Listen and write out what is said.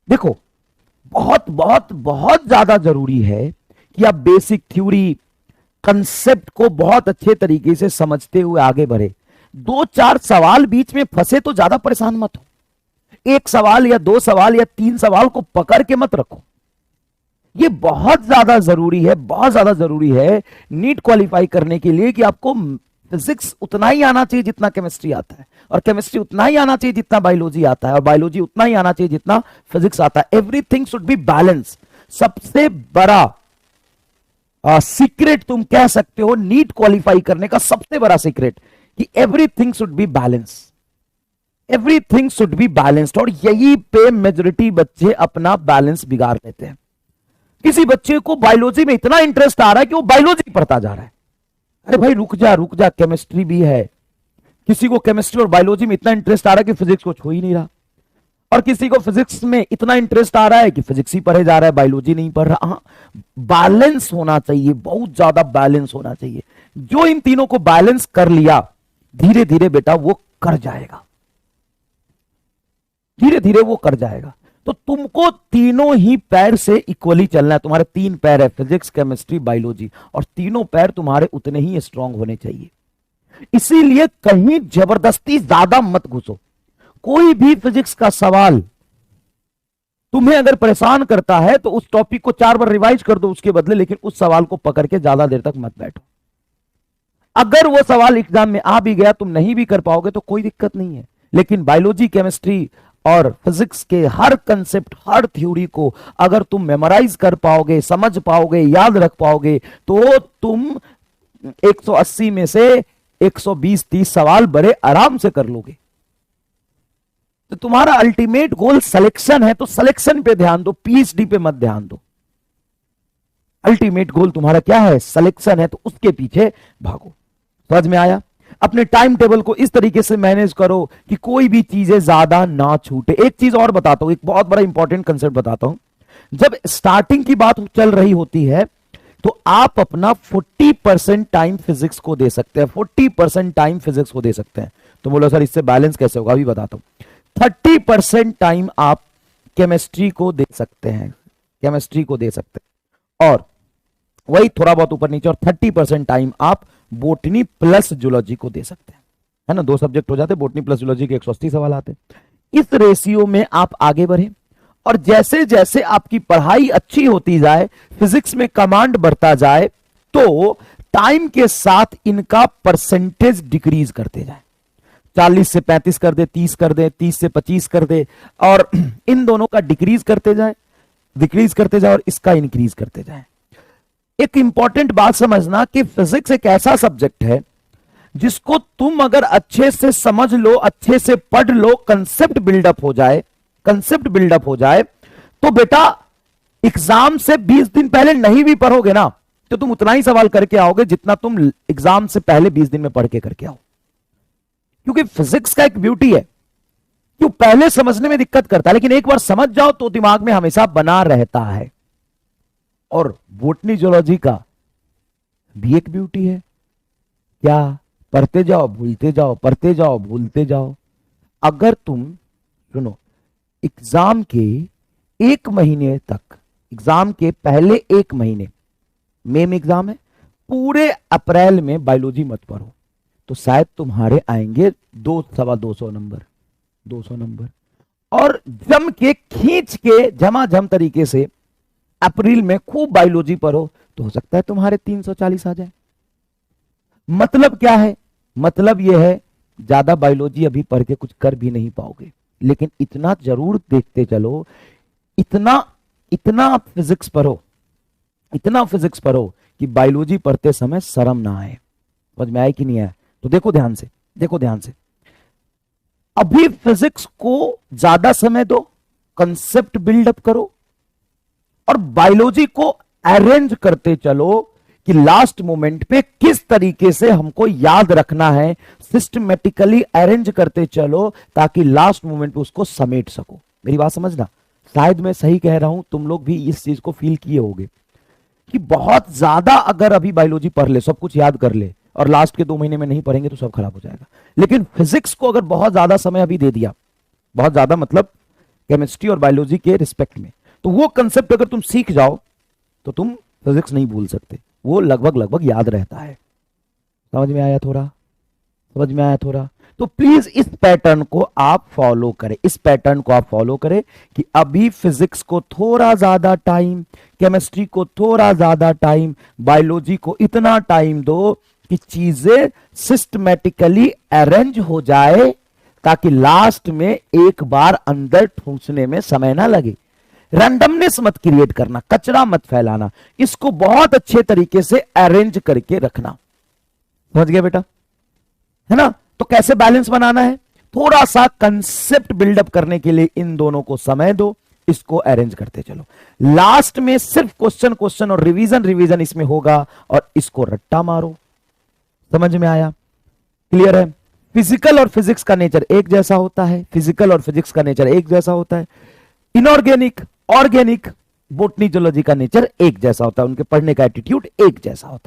देखो, बहुत बहुत बहुत ज्यादा जरूरी है कि आप बेसिक थ्योरी कंसेप्ट को बहुत अच्छे तरीके से समझते हुए आगे बढ़े। दो चार सवाल बीच में फंसे तो ज्यादा परेशान मत हो। एक सवाल या दो सवाल या तीन सवाल को पकड़ के मत रखो। ये बहुत ज्यादा जरूरी है, बहुत ज्यादा जरूरी है नीट क्वालिफाई करने के लिए कि आपको फिजिक्स उतना ही आना चाहिए जितना केमिस्ट्री आता है, और केमिस्ट्री उतना ही आना चाहिए जितना बायोलॉजी आता है, और बायोलॉजी उतना ही आना चाहिए जितना फिजिक्स आता है। Everything should be balance. सबसे बड़ा सीक्रेट तुम कह सकते हो नीट क्वालिफाई करने का, सबसे बड़ा सीक्रेट कि everything should be balance. Everything should be balanced, और यही पे मेजोरिटी बच्चे अपना बैलेंस बिगाड़ देते हैं। किसी बच्चे को बायोलॉजी में इतना इंटरेस्ट आ रहा है कि वो बायोलॉजी पढ़ता जा रहा है। अरे भाई रुक जा रुक जा, केमिस्ट्री भी है। किसी को केमिस्ट्री और बायोलॉजी में इतना इंटरेस्ट आ रहा है कि फिजिक्स को छू ही नहीं रहा, और किसी को फिजिक्स में इतना इंटरेस्ट आ रहा है कि फिजिक्स ही पढ़े जा रहा है, बायोलॉजी नहीं पढ़ रहा। हाँ, बैलेंस होना चाहिए, बहुत ज्यादा बैलेंस होना चाहिए। जो इन तीनों को बैलेंस कर लिया, धीरे धीरे बेटा वो कर जाएगा, धीरे धीरे वो कर जाएगा। तो तुमको तीनों ही पैर से इक्वली चलना है। तुम्हारे तीन पैर है, फिजिक्स केमिस्ट्री बायोलॉजी, और तीनों पैर तुम्हारे उतने ही स्ट्रांग होने चाहिए। इसीलिए कहीं जबरदस्ती ज्यादा मत घुसो। कोई भी फिजिक्स का सवाल तुम्हें अगर परेशान करता है तो उस टॉपिक को 4 बार रिवाइज कर दो उसके बदले, लेकिन उस सवाल को पकड़ के ज्यादा देर तक मत बैठो। अगर वो सवाल एग्जाम में आ भी गया, तुम नहीं भी कर पाओगे तो कोई दिक्कत नहीं है, लेकिन बायोलॉजी केमिस्ट्री और फिजिक्स के हर कंसेप्ट, हर थ्योरी को अगर तुम मेमोराइज कर पाओगे, समझ पाओगे, याद रख पाओगे, तो तुम 180 में से 120-30 सवाल बड़े आराम से कर लोगे। तो तुम्हारा अल्टीमेट गोल सिलेक्शन है, तो सिलेक्शन पे ध्यान दो, पीएचडी पे मत ध्यान दो। अल्टीमेट गोल तुम्हारा क्या है? सिलेक्शन है, तो उसके पीछे भागो। समझ में आया? अपने टाइम टेबल को इस तरीके से मैनेज करो कि कोई भी चीजें ज्यादा ना छूटे। एक चीज और बताता हूं, एक बहुत बड़ा इंपॉर्टेंट कंसेप्ट बताता हूं। जब स्टार्टिंग की बात चल रही होती है तो आप अपना 40% टाइम फिजिक्स को दे सकते हैं, 40% टाइम फिजिक्स को दे सकते हैं। तो बोलो सर इससे बैलेंस कैसे होगा? अभी बताता हूं। 30% टाइम आप केमिस्ट्री को दे सकते हैं, केमिस्ट्री को दे सकते हैं, और वही थोड़ा बहुत ऊपर नीचे, और 30% टाइम आप बोटनी प्लस जूलॉजी को दे सकते हैं, है ना। 2 सब्जेक्ट हो जाते, बोटनी प्लस जूलॉजी के 180 सवाल आते हैं। इस रेशियो में आप आगे बढ़े, और जैसे जैसे आपकी पढ़ाई अच्छी होती जाए, फिजिक्स में कमांड बढ़ता जाए, तो टाइम के साथ इनका परसेंटेज डिक्रीज करते जाए। 40 से 35 कर दे, 30 कर दे, 30 से 25 कर दे, और इन दोनों का डिक्रीज करते जाए, डिक्रीज करते जाए, और इसका इंक्रीज करते जाए। एक इंपॉर्टेंट बात समझना कि फिजिक्स एक ऐसा सब्जेक्ट है जिसको तुम अगर अच्छे से समझ लो, अच्छे से पढ़ लो, कंसेप्ट बिल्डअप हो जाए, कंसेप्ट बिल्डअप हो जाए, तो बेटा एग्जाम से 20 दिन पहले नहीं भी पढ़ोगे ना, तो तुम उतना ही सवाल करके आओगे जितना तुम एग्जाम से पहले 20 दिन में पढ़ के करके आओ। क्योंकि फिजिक्स का एक ब्यूटी है कि पहले समझने में दिक्कत करता है, लेकिन एक बार समझ जाओ तो दिमाग में हमेशा बना रहता है। और बोटनी जूलॉजी का भी एक ब्यूटी है, क्या? पढ़ते जाओ भूलते जाओ, पढ़ते जाओ भूलते जाओ। अगर तुम सुनो, एग्जाम के 1 महीने तक, एग्जाम के पहले 1 महीने, मई में एग्जाम है, पूरे अप्रैल में बायोलॉजी मत पढ़ो, तो शायद तुम्हारे आएंगे 200-250 नंबर, 200 नंबर। और जम के खींच के झमाझम तरीके से अप्रैल में खूब बायोलॉजी पढ़ो, तो हो सकता है तुम्हारे 340 आ जाए। मतलब क्या है? मतलब यह है ज्यादा बायोलॉजी अभी पढ़ के कुछ कर भी नहीं पाओगे, लेकिन इतना जरूर देखते चलो, इतना फिजिक्स पढ़ो, इतना फिजिक्स पढ़ो कि बायोलॉजी पढ़ते समय शर्म ना आए। समझ में आए कि नहीं आया? तो देखो ध्यान से, देखो ध्यान से। अभी फिजिक्स को ज्यादा समय दो, कंसेप्ट बिल्डअप करो, और बायोलॉजी को अरेंज करते चलो कि लास्ट मोमेंट पे किस तरीके से हमको याद रखना है। सिस्टमेटिकली अरेंज करते चलो ताकि लास्ट मोमेंट पे उसको समेट सको। मेरी बात समझना, शायद मैं सही कह रहा हूं, तुम लोग भी इस चीज को फील किए होगे कि बहुत ज्यादा अगर अभी बायोलॉजी पढ़ ले, सब कुछ याद कर ले, और लास्ट के 2 महीने में नहीं पढ़ेंगे तो सब खराब हो जाएगा। लेकिन फिजिक्स को अगर बहुत ज्यादा समय अभी दे दिया, बहुत ज्यादा मतलब केमिस्ट्री और बायोलॉजी के रिस्पेक्ट में। तो वो कंसेप्ट अगर तुम सीख जाओ तो तुम फिजिक्स नहीं भूल सकते, वो लगभग लगभग याद रहता है। समझ में आया थोड़ा? समझ में आया थोड़ा? तो प्लीज इस पैटर्न को आप फॉलो करें, इस पैटर्न को आप फॉलो करें कि अभी फिजिक्स को थोड़ा ज्यादा टाइम, केमिस्ट्री को थोड़ा ज्यादा टाइम, बायोलॉजी को इतना टाइम दो कि चीजें सिस्टमेटिकली अरेंज हो जाए, ताकि लास्ट में एक बार अंदर ठूंसने में समय ना लगे। रैंडमनेस मत क्रिएट करना, कचरा मत फैलाना, इसको बहुत अच्छे तरीके से अरेंज करके रखना। समझ गया बेटा? है ना? तो कैसे बैलेंस बनाना है? थोड़ा सा कंसेप्ट बिल्डअप करने के लिए इन दोनों को समय दो, इसको अरेंज करते चलो। लास्ट में सिर्फ क्वेश्चन क्वेश्चन और रिवीजन रिवीजन इसमें होगा, और इसको रट्टा मारो। समझ में आया? क्लियर है? फिजिकल और फिजिक्स का नेचर एक जैसा होता है, फिजिकल और फिजिक्स का नेचर एक जैसा होता है। इनऑर्गेनिक, ऑर्गेनिक, बोटनी, जूलॉजी का नेचर एक जैसा होता है, उनके पढ़ने का एटीट्यूड एक जैसा होता है।